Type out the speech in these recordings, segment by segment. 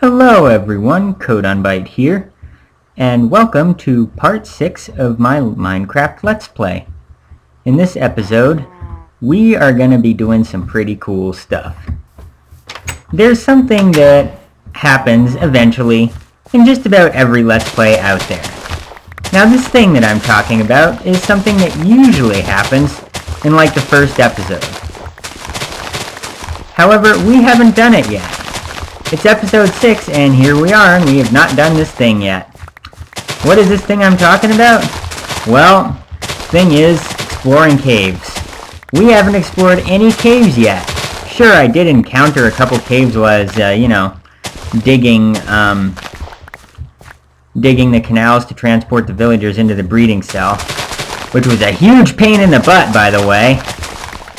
Hello everyone, CodeOnBite here, and welcome to part 6 of my Minecraft Let's Play. In this episode, we are going to be doing some pretty cool stuff. There's something that happens eventually in just about every Let's Play out there. Now this thing that I'm talking about is something that usually happens in like the first episode. However, we haven't done it yet. It's episode 6, and here we are, and we have not done this thing yet. What is this thing I'm talking about? Well, thing is exploring caves. We haven't explored any caves yet. Sure, I did encounter a couple caves while I was, digging the canals to transport the villagers into the breeding cell, which was a huge pain in the butt, by the way.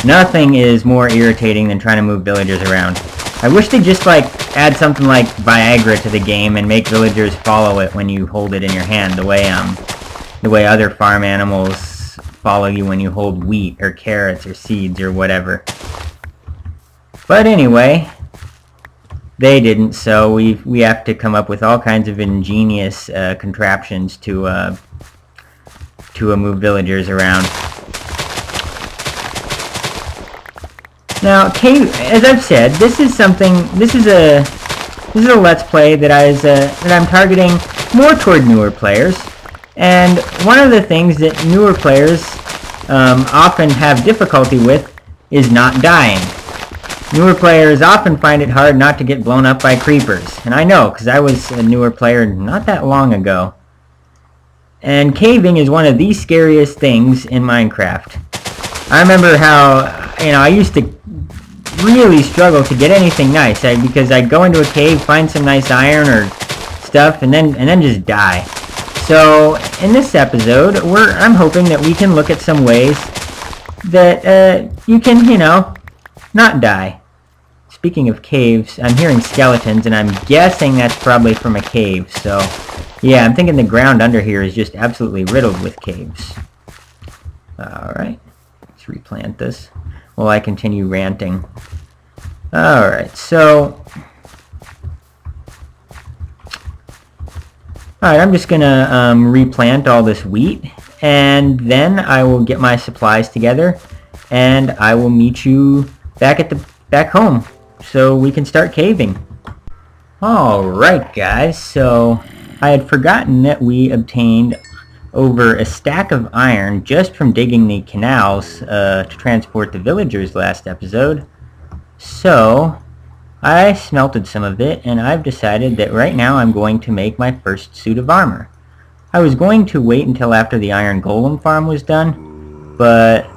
Nothing is more irritating than trying to move villagers around. I wish they'd just, add something like Viagra to the game and make villagers follow it when you hold it in your hand, the way other farm animals follow you when you hold wheat or carrots or seeds or whatever. But anyway, they didn't, so we have to come up with all kinds of ingenious contraptions to move villagers around. Now, as I've said, this is a Let's Play that I'm targeting more toward newer players, and one of the things that newer players often have difficulty with is not dying. Newer players often find it hard not to get blown up by creepers, and I know, because I was a newer player not that long ago. And caving is one of the scariest things in Minecraft. I remember how, I used to really struggle to get anything nice, because I'd go into a cave, find some nice iron or stuff, and then just die. So in this episode, I'm hoping that we can look at some ways that you can, not die. Speaking of caves, I'm hearing skeletons, and I'm guessing that's probably from a cave. So yeah, I'm thinking the ground under here is just absolutely riddled with caves. Alright, let's replant this while I continue ranting. Alright, so I'm just gonna replant all this wheat, and then I will get my supplies together, and I will meet you back home so we can start caving. Alright guys, so I had forgotten that we obtained over a stack of iron just from digging the canals to transport the villagers last episode. So I smelted some of it, and I've decided that right now I'm going to make my first suit of armor. I was going to wait until after the iron golem farm was done, but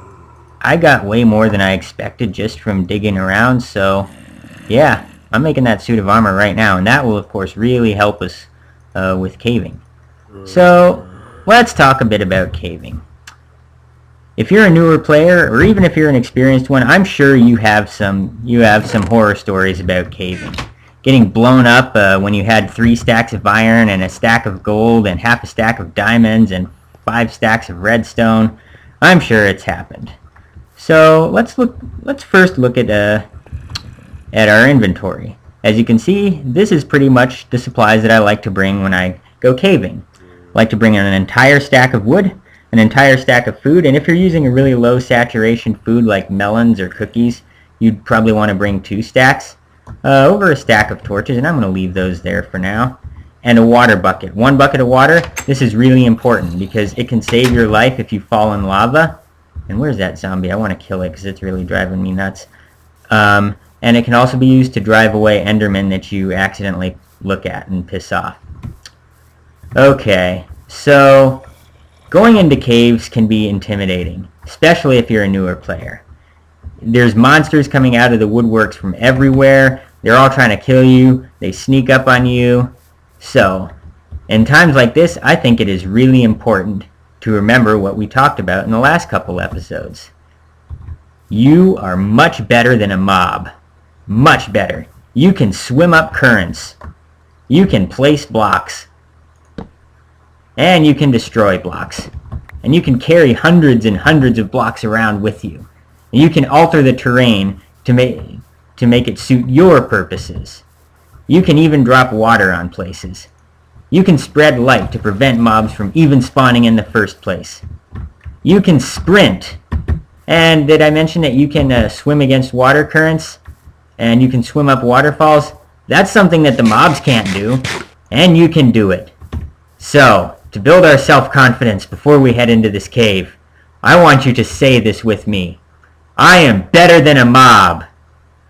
I got way more than I expected just from digging around, so yeah, I'm making that suit of armor right now, and that will of course really help us with caving. So let's talk a bit about caving. If you're a newer player, or even if you're an experienced one, I'm sure you have some horror stories about caving. Getting blown up when you had 3 stacks of iron and a stack of gold and half a stack of diamonds and 5 stacks of redstone. I'm sure it's happened. So let's first look at our inventory. As you can see, this is pretty much the supplies that I like to bring when I go caving. I like to bring an entire stack of wood, an entire stack of food, and if you're using a really low saturation food like melons or cookies, you'd probably want to bring 2 stacks. Over a stack of torches, and I'm going to leave those there for now. And a water bucket. 1 bucket of water. This is really important because it can save your life if you fall in lava. And where's that zombie? I want to kill it because it's really driving me nuts. And it can also be used to drive away endermen that you accidentally look at and piss off. Okay, so going into caves can be intimidating, especially if you're a newer player. There's monsters coming out of the woodworks from everywhere. They're all trying to kill you. They sneak up on you. So, in times like this, I think it is really important to remember what we talked about in the last couple episodes. You are much better than a mob. Much better. You can swim up currents. You can place blocks. And you can destroy blocks. And you can carry hundreds and hundreds of blocks around with you. And you can alter the terrain to make it suit your purposes. You can even drop water on places. You can spread light to prevent mobs from even spawning in the first place. You can sprint. And did I mention that you can swim against water currents? And you can swim up waterfalls? That's something that the mobs can't do. And you can do it. So, to build our self-confidence before we head into this cave, I want you to say this with me. I am better than a mob.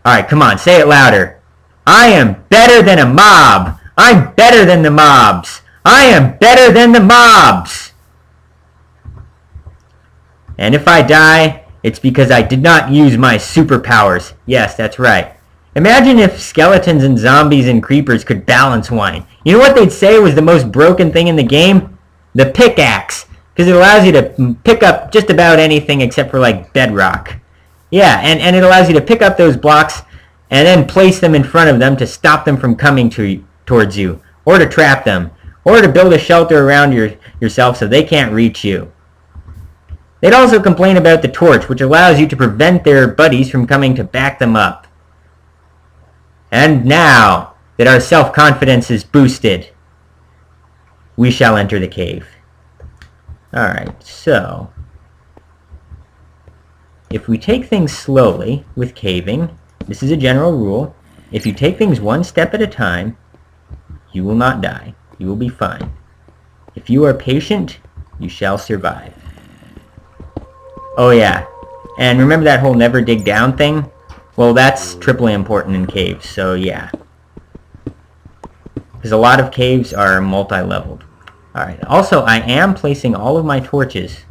Alright, come on, say it louder. I am better than a mob. I'm better than the mobs. I am better than the mobs. And if I die, it's because I did not use my superpowers. Yes, that's right. Imagine if skeletons and zombies and creepers could balance one. You know what they'd say was the most broken thing in the game? The pickaxe. Because it allows you to pick up just about anything except for like bedrock. Yeah, and it allows you to pick up those blocks and then place them in front of them to stop them from coming towards you. Or to trap them. Or to build a shelter around yourself so they can't reach you. They'd also complain about the torch, which allows you to prevent their buddies from coming to back them up. And now that our self-confidence is boosted, we shall enter the cave. Alright, so if we take things slowly with caving, this is a general rule. If you take things one step at a time, you will not die. You will be fine. If you are patient, you shall survive. Oh yeah, and remember that whole never dig down thing? Well, that's triply important in caves, so yeah. Because a lot of caves are multi-leveled. Alright, also I am placing all of my torches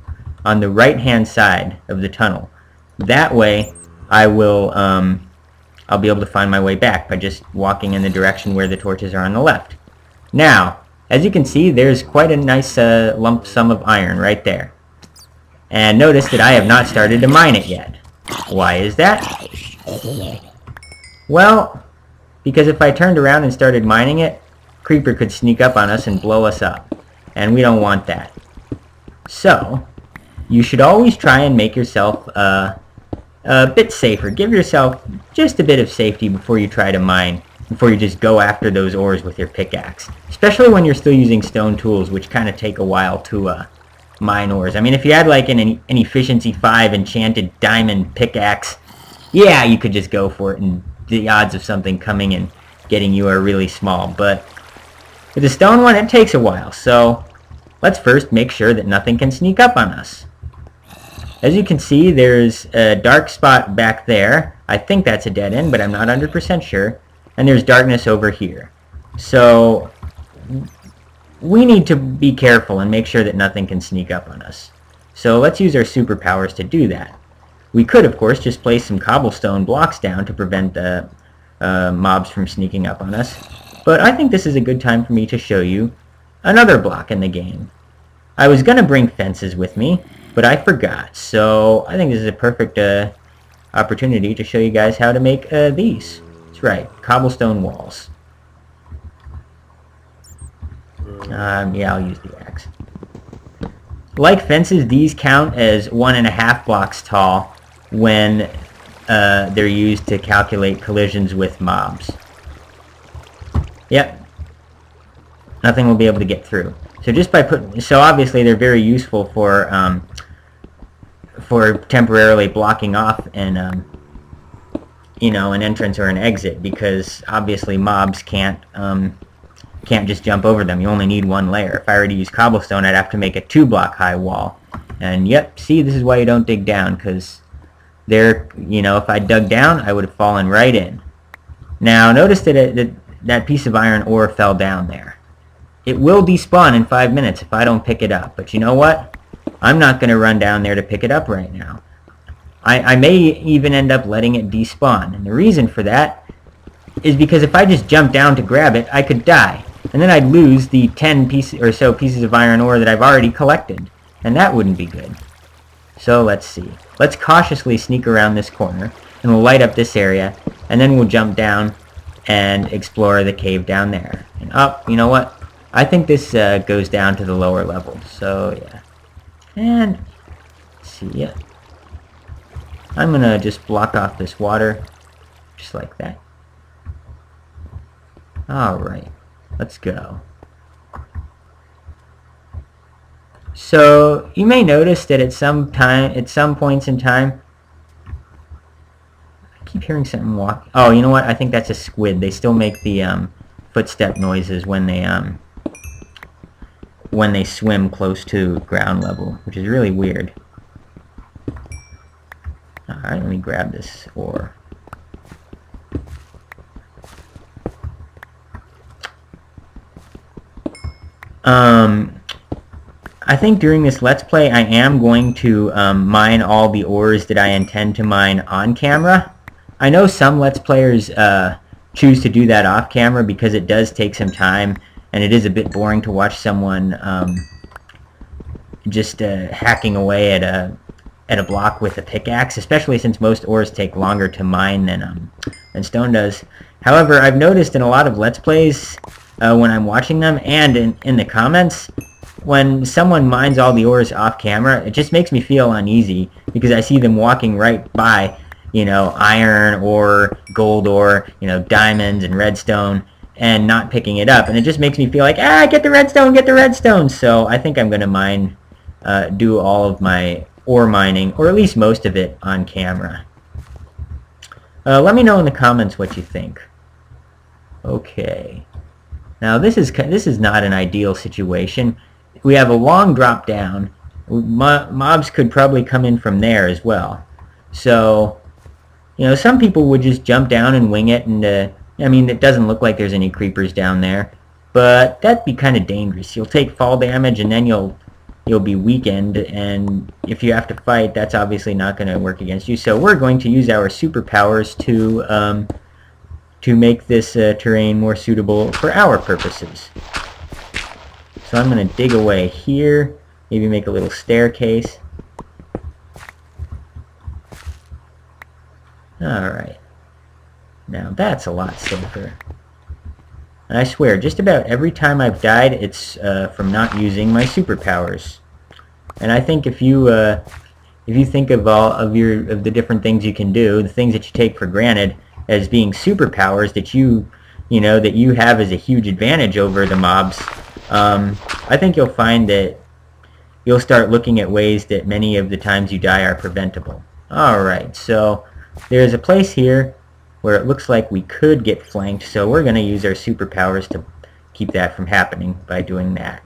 on the right-hand side of the tunnel. That way, I'll be able to find my way back by just walking in the direction where the torches are on the left. Now, as you can see, there's quite a nice lump sum of iron right there. And notice that I have not started to mine it yet. Why is that? Well, because if I turned around and started mining it, Creeper could sneak up on us and blow us up. And we don't want that. So, you should always try and make yourself a bit safer. Give yourself just a bit of safety before you try to mine, before you just go after those ores with your pickaxe. Especially when you're still using stone tools, which kind of take a while to mine ores. I mean, if you had like an efficiency 5 enchanted diamond pickaxe, yeah, you could just go for it, and the odds of something coming and getting you are really small. But with the stone one, it takes a while, so let's first make sure that nothing can sneak up on us. As you can see, there's a dark spot back there. I think that's a dead end, but I'm not 100% sure. And there's darkness over here. So we need to be careful and make sure that nothing can sneak up on us. So let's use our superpowers to do that. We could, of course, just place some cobblestone blocks down to prevent the mobs from sneaking up on us. But I think this is a good time for me to show you another block in the game. I was going to bring fences with me, but I forgot. So I think this is a perfect opportunity to show you guys how to make these. That's right, cobblestone walls. Yeah, I'll use the axe. Like fences, these count as 1.5 blocks tall when they're used to calculate collisions with mobs. Yep. Nothing will be able to get through. So just by so obviously they're very useful for temporarily blocking off an you know, an entrance or an exit, because obviously mobs can't just jump over them. You only need one layer. If I were to use cobblestone, I'd have to make a 2-block high wall. And yep, see, this is why you don't dig down, because there, you know, if I dug down, I would have fallen right in. Now, notice that that piece of iron ore fell down there. It will despawn in 5 minutes if I don't pick it up. But you know what? I'm not going to run down there to pick it up right now. I may even end up letting it despawn. And the reason for that is because if I just jump down to grab it, I could die. And then I'd lose the 10 pieces of iron ore that I've already collected. And that wouldn't be good. So let's see. Let's cautiously sneak around this corner, and we'll light up this area, and then we'll jump down and explore the cave down there. And up, you know what? I think this goes down to the lower level. So yeah. And let's see, yeah. I'm gonna just block off this water, just like that. Alright, let's go. So you may notice that at some points in time, I keep hearing something walk. Oh, you know what? I think that's a squid. They still make the footstep noises when they swim close to ground level, which is really weird. Alright, let me grab this ore. I think during this Let's Play I am going to mine all the ores that I intend to mine on camera. I know some Let's Players choose to do that off camera because it does take some time and it is a bit boring to watch someone just hacking away at a block with a pickaxe, especially since most ores take longer to mine than stone does. However, I've noticed in a lot of Let's Plays when I'm watching them and in the comments, when someone mines all the ores off camera, it just makes me feel uneasy because I see them walking right by, you know, iron ore, gold ore, you know, diamonds and redstone, and not picking it up, and it just makes me feel like, get the redstone, get the redstone. So I think I'm going to do all of my ore mining, or at least most of it, on camera. Let me know in the comments what you think. Okay. Now this is not an ideal situation. We have a long drop down. Mobs could probably come in from there as well. So, you know, some people would just jump down and wing it, and I mean, it doesn't look like there's any creepers down there, but that'd be kind of dangerous. You'll take fall damage, and then you'll be weakened, and if you have to fight, that's obviously not going to work against you. So we're going to use our superpowers to make this terrain more suitable for our purposes. So I'm going to dig away here, maybe make a little staircase. Alright. Now that's a lot safer. And I swear, just about every time I've died, it's from not using my superpowers. And I think if you think of all of the different things you can do, the things that you take for granted as being superpowers that you have as a huge advantage over the mobs, I think you'll find that you'll start looking at ways that many of the times you die are preventable. Alright, so there's a place here where it looks like we could get flanked, so we're going to use our superpowers to keep that from happening by doing that.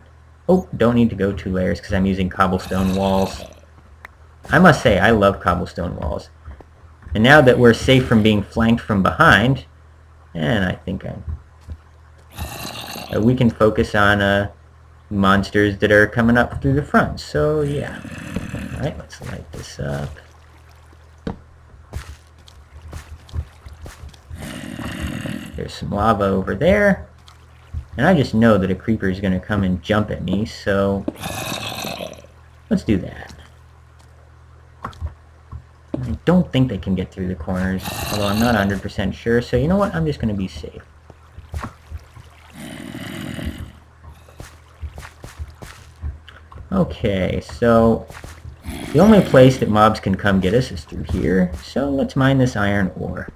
Oh, don't need to go 2 layers because I'm using cobblestone walls. I must say, I love cobblestone walls. And now that we're safe from being flanked from behind, and I think we can focus on monsters that are coming up through the front. So yeah. Alright, let's light this up. There's some lava over there. And I just know that a creeper is going to come and jump at me, so let's do that. I don't think they can get through the corners, although I'm not 100% sure, so you know what? I'm just going to be safe. Okay, so the only place that mobs can come get us is through here, so let's mine this iron ore.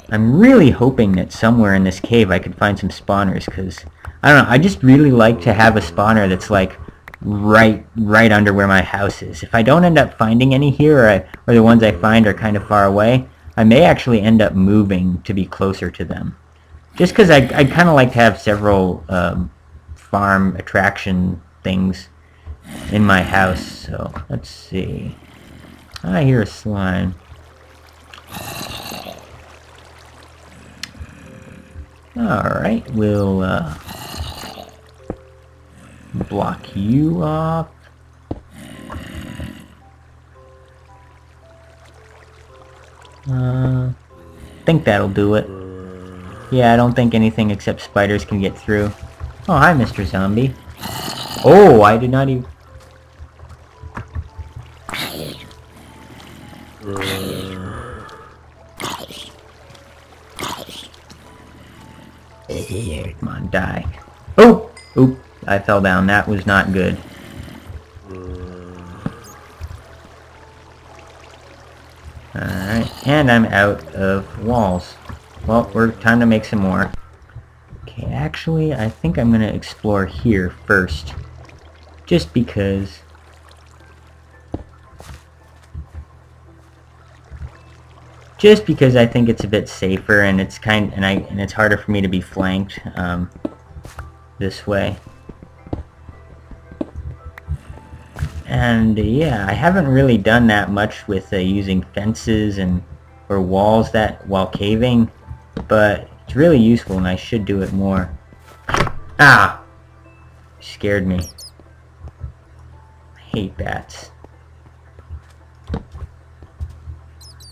I'm really hoping that somewhere in this cave I could find some spawners, because, I don't know, I just really like to have a spawner that's like right under where my house is. If I don't end up finding any here, or the ones I find are kind of far away, I may actually end up moving to be closer to them. Just because I kind of like to have several farm attraction things in my house. So, let's see. I hear a slime. Alright, we'll block you off. Think that'll do it. Yeah, I don't think anything except spiders can get through. Oh, hi, Mr. Zombie. Oh, I did not even... Come on, die. Oh! Oop, I fell down. That was not good. Alright, and I'm out of walls. Well, time to make some more. Okay, actually, I think I'm gonna explore here first. Just because. Just because I think it's a bit safer, and it's and it's harder for me to be flanked this way. And yeah, I haven't really done that much with using fences or walls while caving, but it's really useful, and I should do it more. Ah! Scared me. I hate bats.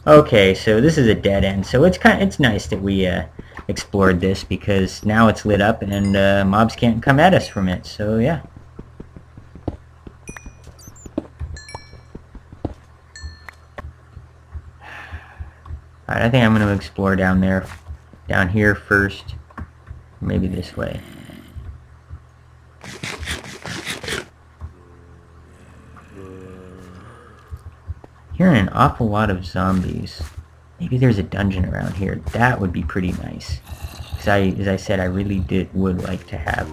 Okay, so this is a dead end. So it's nice that we explored this, because now it's lit up and mobs can't come at us from it. So yeah. Alright, I think I'm going to explore down here first. Maybe this way. Hearing an awful lot of zombies. Maybe there's a dungeon around here. That would be pretty nice. Because as I said, I really would like to have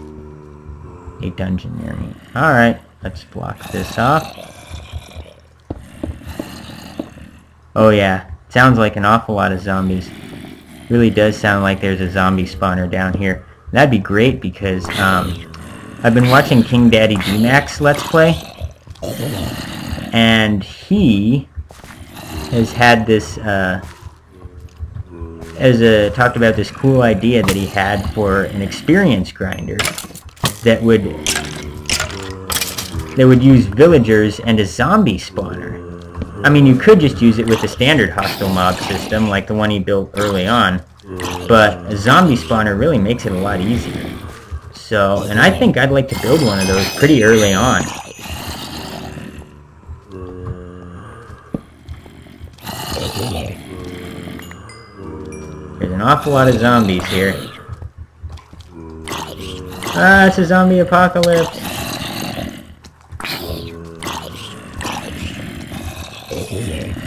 a dungeon near me. Alright, let's block this off. Oh yeah, sounds like an awful lot of zombies. Really does sound like there's a zombie spawner down here. That'd be great, because I've been watching King Daddy D-Max Let's Play. And he has had this, talked about this cool idea that he had for an experience grinder that would use villagers and a zombie spawner. I mean, you could just use it with the standard hostile mob system, like the one he built early on, but a zombie spawner really makes it a lot easier. So, and I think I'd like to build one of those pretty early on. There's an awful lot of zombies here. Ah, it's a zombie apocalypse.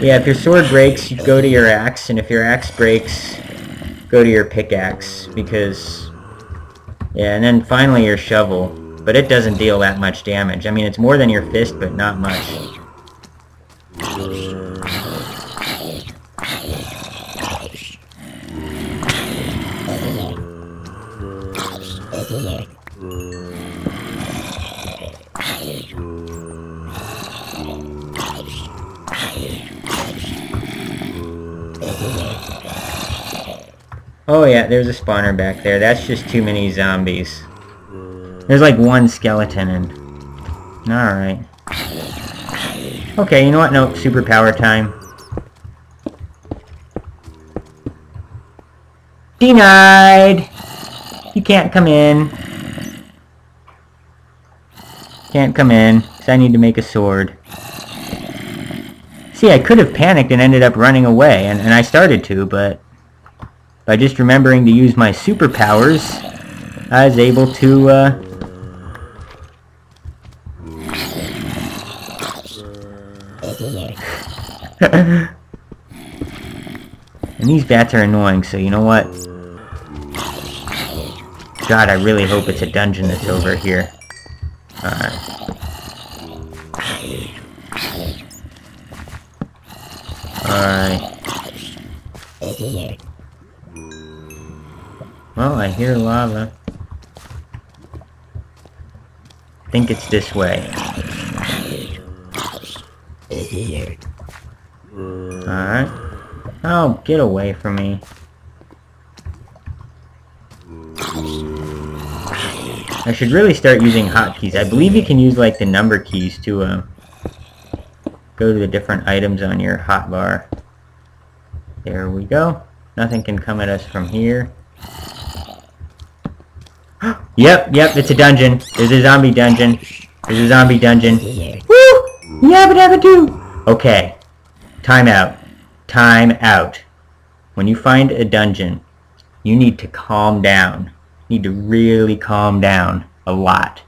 Yeah, if your sword breaks, you go to your axe, and if your axe breaks, go to your pickaxe, because... Yeah, and then finally your shovel. But it doesn't deal that much damage. I mean, it's more than your fist, but not much. Oh yeah, there's a spawner back there. That's just too many zombies. There's like one skeleton and... Alright. Okay, you know what? No, superpower time. Denied! You can't come in. Can't come in, because I need to make a sword. See, I could have panicked and ended up running away, and I started to, but... by just remembering to use my superpowers, I was able to, and these bats are annoying, so you know what? God, I really hope it's a dungeon that's over here. Alright. Well, I hear lava. I think it's this way. Alright. Oh, get away from me. I should really start using hotkeys. I believe you can use like the number keys to go to the different items on your hotbar. There we go. Nothing can come at us from here. Yep, it's a dungeon. There's a zombie dungeon. There's a zombie dungeon. Woo! Yabba dabba doo! Okay. Time out. Time out. When you find a dungeon, you need to calm down. You need to really calm down a lot.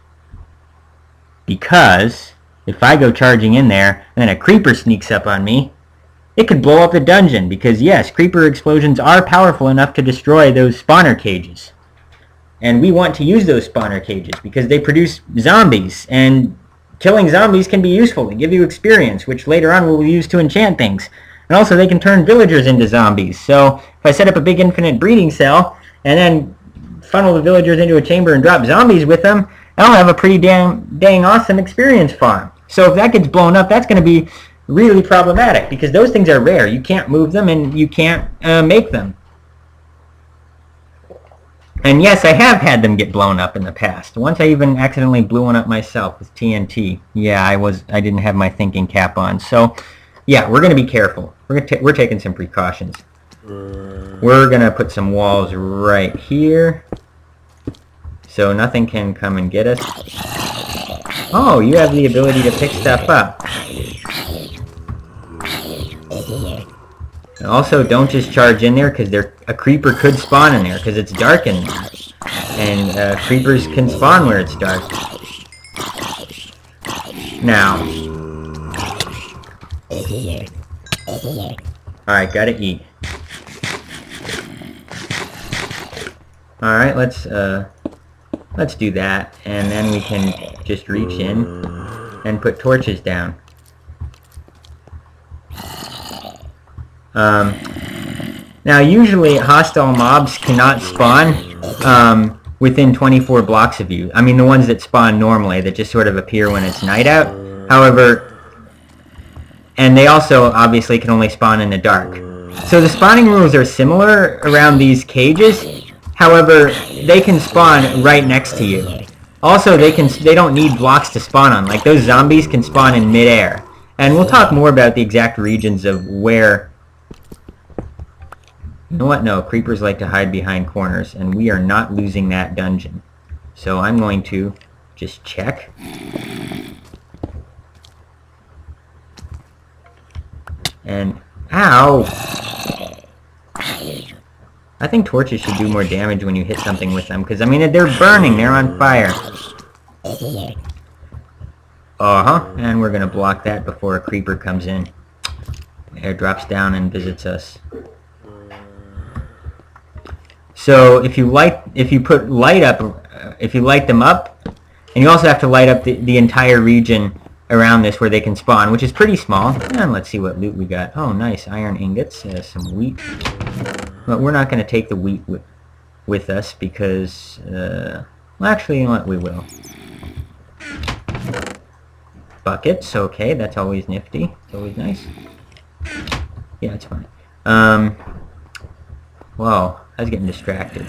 Because if I go charging in there and then a creeper sneaks up on me, it could blow up the dungeon, because yes, creeper explosions are powerful enough to destroy those spawner cages. And we want to use those spawner cages because they produce zombies, and killing zombies can be useful and give you experience, which later on we'll use to enchant things. And also they can turn villagers into zombies. So if I set up a big infinite breeding cell and then funnel the villagers into a chamber and drop zombies with them, I'll have a pretty dang awesome experience farm. So if that gets blown up, that's going to be really problematic because those things are rare. You can't move them and you can't make them. And yes, I have had them get blown up in the past. Once I even accidentally blew one up myself with TNT. Yeah, I didn't have my thinking cap on. So, yeah, we're going to be careful. We're taking some precautions. We're going to put some walls right here so nothing can come and get us. Oh, you have the ability to pick stuff up. And also, don't just charge in there because a creeper could spawn in there because it's dark in there. And creepers can spawn where it's dark. Now. Alright, gotta eat. Alright, let's do that. And then we can just reach in and put torches down. Now usually hostile mobs cannot spawn within 24 blocks of you. I mean the ones that spawn normally, that just sort of appear when it's night out. However, and they also obviously can only spawn in the dark. So the spawning rules are similar around these cages. However, they can spawn right next to you. Also, they don't need blocks to spawn on. Like those zombies can spawn in midair. And we'll talk more about the exact regions of where. You know what? No, creepers like to hide behind corners, and we are not losing that dungeon. So I'm going to just check. And, ow! I think torches should do more damage when you hit something with them, because, I mean, they're burning, they're on fire. Uh-huh, and we're going to block that before a creeper comes in. It drops down and visits us. So if you light them up, and you also have to light up the entire region around this where they can spawn, which is pretty small. And let's see what loot we got. Oh, nice, iron ingots, some wheat. But we're not going to take the wheat with us because, well, actually, you know what, we will. Buckets, okay, that's always nifty. It's always nice. Yeah, it's fine. Whoa, I was getting distracted.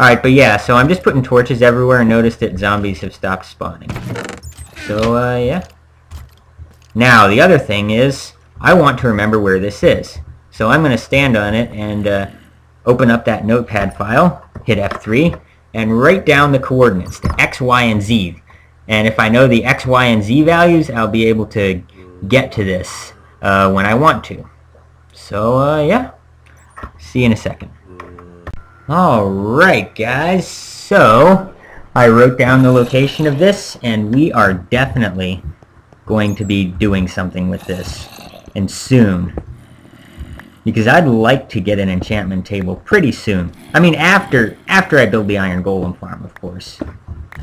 Alright, but yeah, so I'm just putting torches everywhere and notice that zombies have stopped spawning. So, yeah. Now, the other thing is, I want to remember where this is. So I'm going to stand on it and open up that notepad file, hit F3, and write down the coordinates, the X, Y, and Z. And if I know the X, Y, and Z values, I'll be able to get to this when I want to. So, yeah. See you in a second. Alright, guys. So, I wrote down the location of this, and we are definitely going to be doing something with this. And soon. Because I'd like to get an enchantment table pretty soon. I mean, after I build the Iron Golem farm, of course.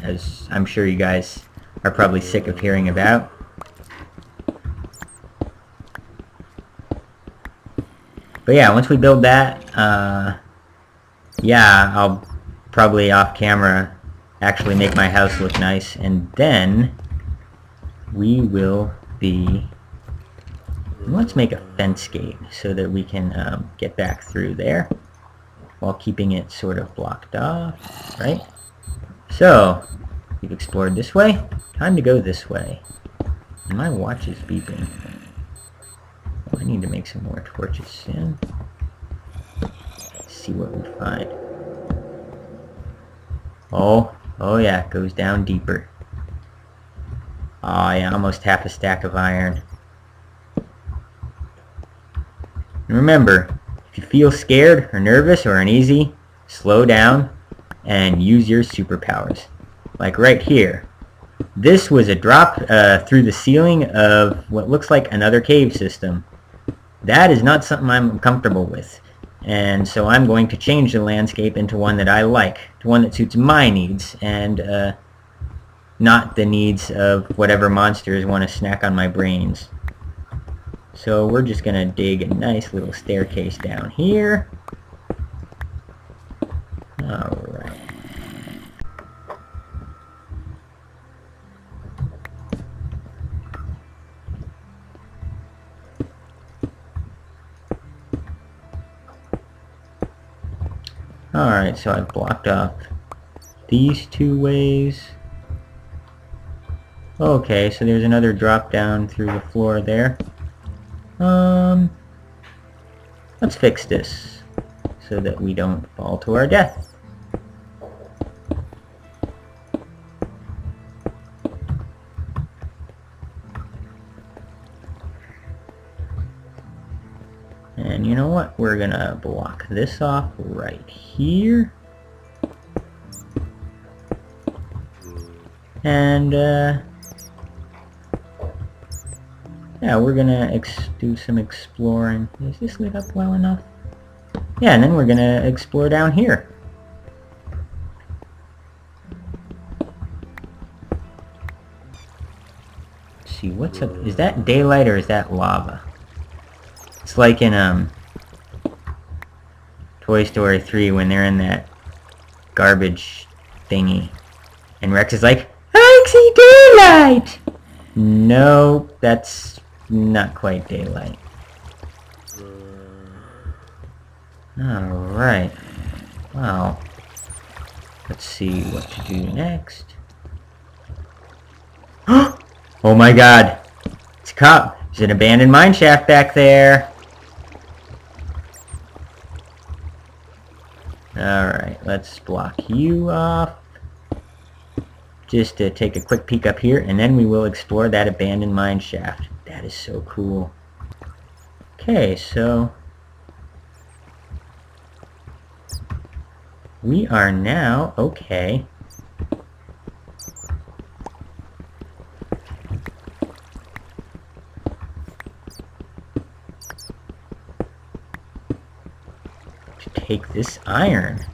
As I'm sure you guys are probably sick of hearing about. But yeah, once we build that, yeah, I'll probably off camera actually make my house look nice. And then we will be... Let's make a fence gate so that we can get back through there while keeping it sort of blocked off, right? So, we've explored this way. Time to go this way. And my watch is beeping. Oh, I need to make some more torches soon. Let's see what we find. Oh yeah, it goes down deeper. Oh yeah, almost half a stack of iron. And remember, if you feel scared or nervous or uneasy, slow down and use your superpowers. Like right here. This was a drop through the ceiling of what looks like another cave system. That is not something I'm comfortable with. And so I'm going to change the landscape into one that I like, to one that suits my needs, and not the needs of whatever monsters want to snack on my brains. So we're just going to dig a nice little staircase down here. Alright. Alright, so I've blocked off these two ways. Okay, so there's another drop down through the floor there. Let's fix this so that we don't fall to our death. And you know what? We're gonna block this off right here. And yeah, we're gonna do some exploring. Is this lit up well enough? Yeah, and then we're gonna explore down here. Let's see, what's up? Is that daylight or is that lava? It's like in Toy Story 3 when they're in that garbage thingy. And Rex is like, I see daylight! No, that's not quite daylight. Alright. Well, let's see what to do next. Oh my god! It's a cop! There's an abandoned mine shaft back there! Alright, let's block you off. Just to take a quick peek up here, and then we will explore that abandoned mine shaft. That is so cool. Okay, so we are now okay. To take this iron.